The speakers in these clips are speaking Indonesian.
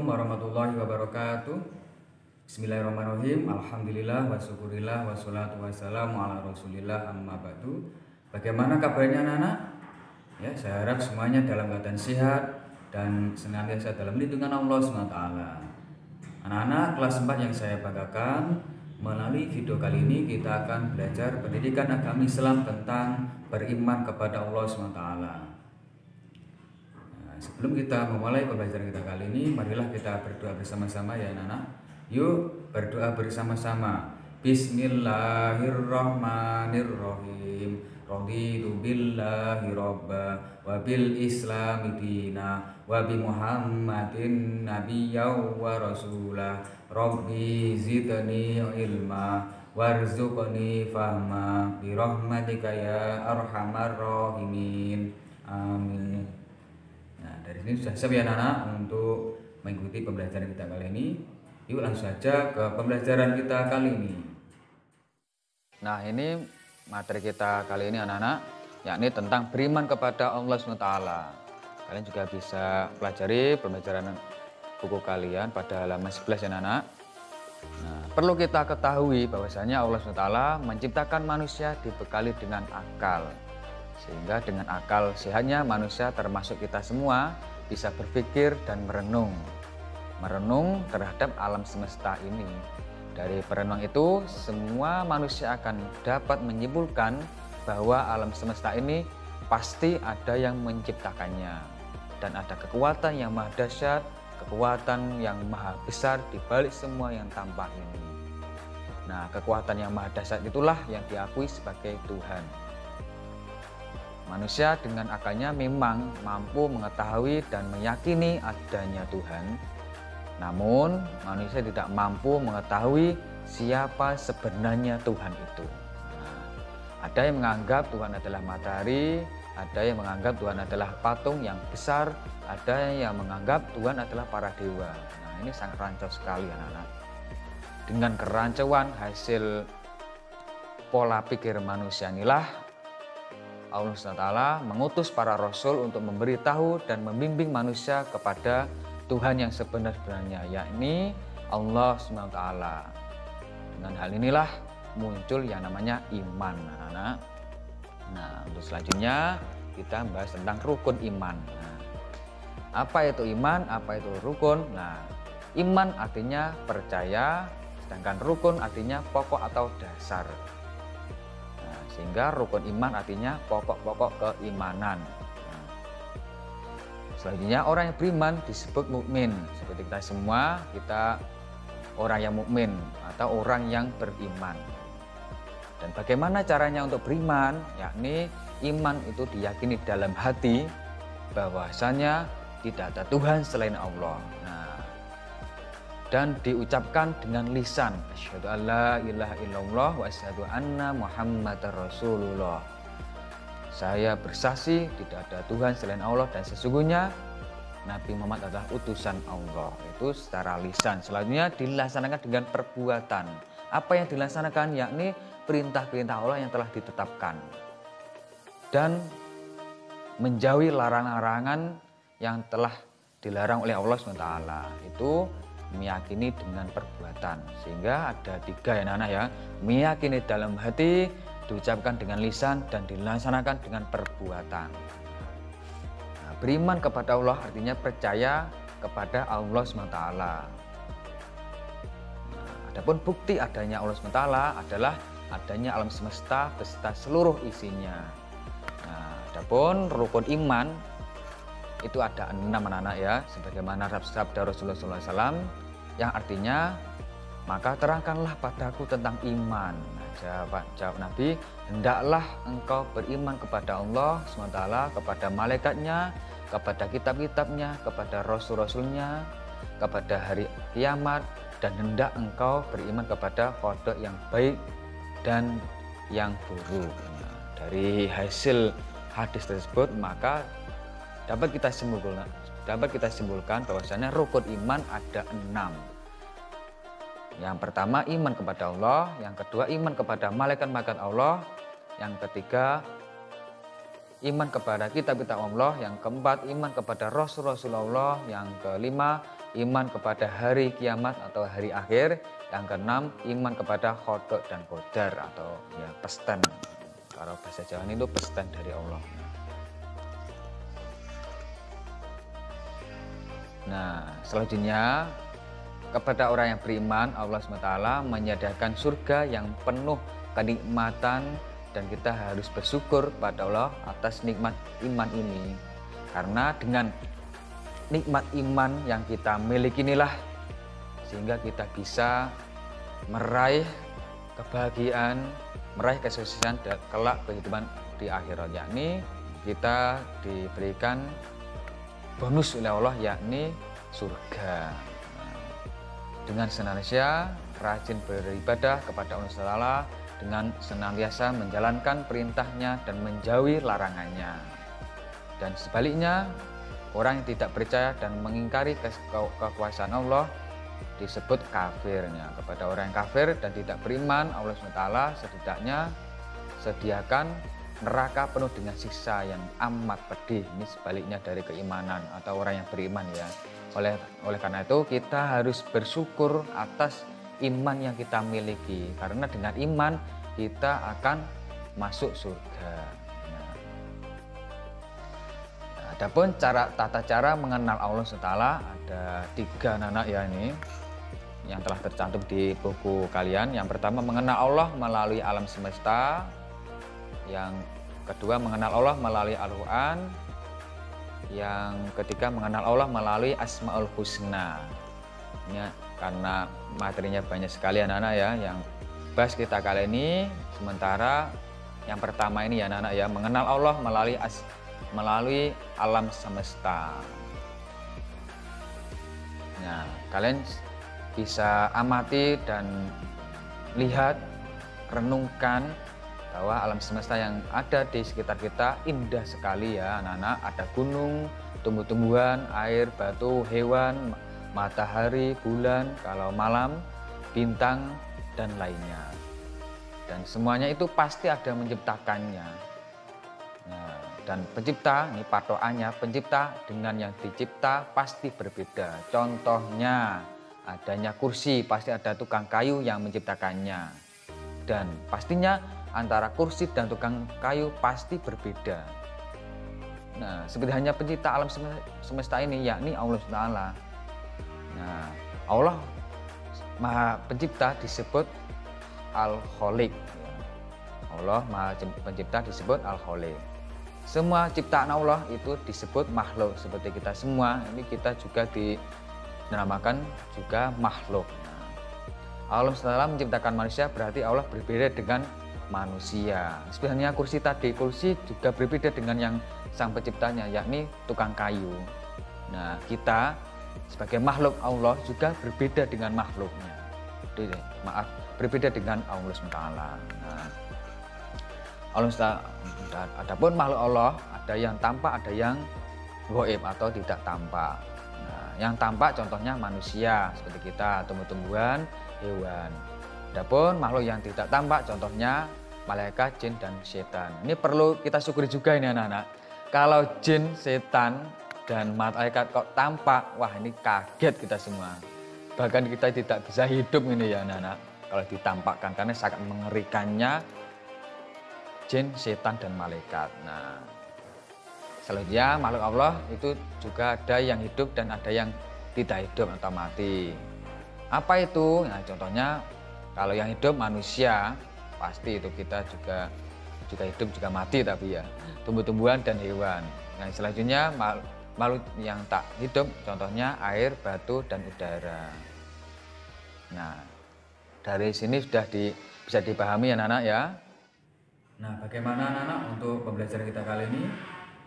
Assalamualaikum warahmatullahi wabarakatuh. Bismillahirrahmanirrahim. Alhamdulillah wa syukurillah wassalatu wassalamu ala rasulillah amma ba'du. Bagaimana kabarnya anak-anak? Ya, saya harap semuanya dalam keadaan sehat dan senantiasa dalam lindungan Allah SWT. Anak-anak kelas 4 yang saya banggakan, melalui video kali ini kita akan belajar pendidikan agama Islam tentang beriman kepada Allah SWT. Sebelum kita memulai pembelajaran kita kali ini, marilah kita berdoa bersama-sama ya anak-anak. Yuk berdoa bersama-sama. Bismillahirrahmanirrahim. Raditu billahi robba wa bil islami dina wa bi muhammadin nabiyya wa rasulah. Rabbi zidni ilma warzuqni fahma bi rahmatika ya arhamar rahimin. Amin. Nah, dari sini sudah siap ya anak-anak untuk mengikuti pembelajaran kita kali ini. Yuk langsung saja ke pembelajaran kita kali ini. Nah, ini materi kita kali ini anak-anak, yakni tentang beriman kepada Allah SWT. Kalian juga bisa pelajari pembelajaran buku kalian pada halaman 11 ya anak-anak. Nah, perlu kita ketahui bahwasanya Allah SWT menciptakan manusia dibekali dengan akal. Sehingga dengan akal sehatnya manusia termasuk kita semua bisa berpikir dan merenung terhadap alam semesta ini. Dari perenungan itu semua manusia akan dapat menyimpulkan bahwa alam semesta ini pasti ada yang menciptakannya dan ada kekuatan yang maha dahsyat, kekuatan yang maha besar di balik semua yang tampak ini. Nah, kekuatan yang maha dahsyat itulah yang diakui sebagai Tuhan. Manusia dengan akalnya memang mampu mengetahui dan meyakini adanya Tuhan. Namun, manusia tidak mampu mengetahui siapa sebenarnya Tuhan itu. Nah, ada yang menganggap Tuhan adalah matahari, ada yang menganggap Tuhan adalah patung yang besar, ada yang menganggap Tuhan adalah para dewa. Nah, ini sangat rancau sekali anak-anak. Dengan kerancauan hasil pola pikir manusia inilah Allah SWT mengutus para rasul untuk memberitahu dan membimbing manusia kepada Tuhan yang sebenar-benarnya, yakni Allah SWT. Dengan hal inilah muncul yang namanya iman, anak-anak. Nah, untuk selanjutnya kita membahas tentang rukun iman. Nah, apa itu iman? Apa itu rukun? Nah, iman artinya percaya, sedangkan rukun artinya pokok atau dasar. Sehingga rukun iman artinya pokok-pokok keimanan. Nah, selanjutnya orang yang beriman disebut mukmin. Seperti kita semua, kita orang yang mukmin atau orang yang beriman. Dan bagaimana caranya untuk beriman? Yakni iman itu diyakini dalam hati bahwasanya tidak ada Tuhan selain Allah. Dan diucapkan dengan lisan, asyhadu alla ilaha illallah wa asyhadu anna muhammadar rasulullah. Saya bersaksi tidak ada Tuhan selain Allah dan sesungguhnya Nabi Muhammad adalah utusan Allah. Itu secara lisan. Selanjutnya dilaksanakan dengan perbuatan. Apa yang dilaksanakan? Yakni perintah-perintah Allah yang telah ditetapkan dan menjauhi larangan-larangan yang telah dilarang oleh Allah SWT. Itu meyakini dengan perbuatan. Sehingga ada 3 ya anak-anak ya. Meyakini dalam hati, diucapkan dengan lisan, dan dilaksanakan dengan perbuatan. Nah, beriman kepada Allah artinya percaya kepada Allah SWT. Nah, adapun bukti adanya Allah SWT adalah adanya alam semesta beserta seluruh isinya. Nah, adapun rukun iman itu ada 6 anak-anak ya, sebagaimana sabda Rasulullah SAW yang artinya maka terangkanlah padaku tentang iman. Nah, jawab Nabi, hendaklah engkau beriman kepada Allah SWT, kepada malaikatnya, kepada kitab-kitabnya, kepada rasul-rasulnya, kepada hari kiamat, dan hendak engkau beriman kepada qada yang baik dan yang buruk. Nah, dari hasil hadis tersebut maka dapat kita simpulkan bahwasanya rukun iman ada 6. Yang pertama iman kepada Allah, yang kedua iman kepada malaikat-malaikat Allah, yang ketiga iman kepada kitab-kitab Allah, yang keempat iman kepada rasul-rasul Allah, yang kelima iman kepada hari kiamat atau hari akhir. Yang keenam, iman kepada qada dan qadar atau ya pesten. Kalau bahasa Jawa itu pesten dari Allah. Nah, selanjutnya kepada orang yang beriman, Allah SWT menyediakan surga yang penuh kenikmatan dan kita harus bersyukur pada Allah atas nikmat iman ini. Karena dengan nikmat iman yang kita miliki inilah sehingga kita bisa meraih kebahagiaan, meraih kesuksesan dan kelak kehidupan di akhirat, yakni kita diberikan bonus oleh Allah yakni surga. Dengan senantiasa rajin beribadah kepada Allah SWT, dengan senantiasa menjalankan perintahnya dan menjauhi larangannya. Dan sebaliknya, orang yang tidak percaya dan mengingkari kekuasaan Allah disebut kafirnya. Kepada orang yang kafir dan tidak beriman, Allah SWT setidaknya sediakan neraka penuh dengan siksa yang amat pedih. Ini sebaliknya dari keimanan atau orang yang beriman ya. Oleh karena itu kita harus bersyukur atas iman yang kita miliki, karena dengan iman kita akan masuk surga. Adapun tata cara mengenal Allah SWT ada 3 anak ya, ini yang telah tercantum di buku kalian. Yang pertama, mengenal Allah melalui alam semesta. Yang kedua, mengenal Allah melalui Al-Quran. Yang ketiga, mengenal Allah melalui Asmaul Husna. Ini karena materinya banyak sekali anak-anak ya yang bahas kita kali ini. Sementara yang pertama ini ya anak-anak ya, mengenal Allah melalui alam semesta. Nah, kalian bisa amati dan lihat, renungkan bahwa alam semesta yang ada di sekitar kita indah sekali ya anak-anak. Ada gunung, tumbuh-tumbuhan, air, batu, hewan, matahari, bulan, kalau malam, bintang, dan lainnya. Dan semuanya itu pasti ada menciptakannya. Nah, dan pencipta, ini patokannya, pencipta dengan yang dicipta pasti berbeda. Contohnya, adanya kursi, pasti ada tukang kayu yang menciptakannya. Dan pastinya antara kursi dan tukang kayu pasti berbeda. Nah, seperti hanya pencipta alam semesta ini, yakni Allah SWT. Nah, Allah Maha Pencipta disebut Al-Khaliq. Allah Maha Pencipta disebut Al-Khaliq. Semua ciptaan Allah itu disebut makhluk. Seperti kita semua, ini kita juga dinamakan juga makhluk. Nah, Allah SWT menciptakan manusia, berarti Allah berbeda dengan manusia. Sebenarnya kursi tadi, kursi juga berbeda dengan yang sang penciptanya, yakni tukang kayu. Nah, kita sebagai makhluk Allah juga berbeda dengan makhluknya. Berbeda dengan Allah SWT. Nah, Allah SWT, adapun makhluk Allah ada yang tampak, ada yang gaib atau tidak tampak. Nah, yang tampak contohnya manusia seperti kita, tumbuh-tumbuhan, hewan. Adapun makhluk yang tidak tampak contohnya malaikat, jin, dan setan. Ini perlu kita syukuri juga ini anak-anak. Kalau jin, setan, dan malaikat kok tampak, wah ini kaget kita semua. Bahkan kita tidak bisa hidup ini ya anak-anak kalau ditampakkan, karena sangat mengerikannya jin, setan, dan malaikat. Nah, selanjutnya makhluk Allah itu juga ada yang hidup dan ada yang tidak hidup atau mati. Apa itu? Nah, contohnya kalau yang hidup manusia, pasti itu kita juga hidup juga mati, tapi ya tumbuh-tumbuhan dan hewan. Nah, selanjutnya makhluk yang tak hidup contohnya air, batu, dan udara. Nah, dari sini sudah bisa dipahami ya anak-anak ya. Nah, bagaimana anak-anak untuk pembelajaran kita kali ini?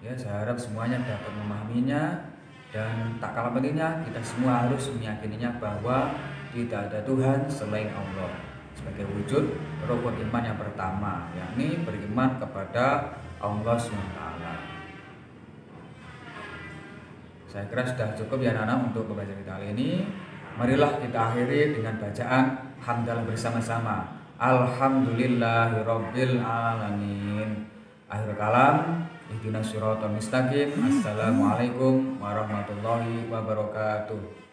Ya, saya harap semuanya dapat memahaminya, dan tak kalah pentingnya kita semua harus meyakininya bahwa tidak ada Tuhan selain Allah sebagai wujud rukun iman yang pertama, yakni beriman kepada Allah SWT. Saya kira sudah cukup ya anak-anak untuk pembelajaran kita kali ini. Marilah kita akhiri dengan bacaan hamdalah bersama-sama. Alhamdulillahirabbil alamin. Akhir kalam, ihdinas siratal mustaqim. Assalamualaikum warahmatullahi wabarakatuh.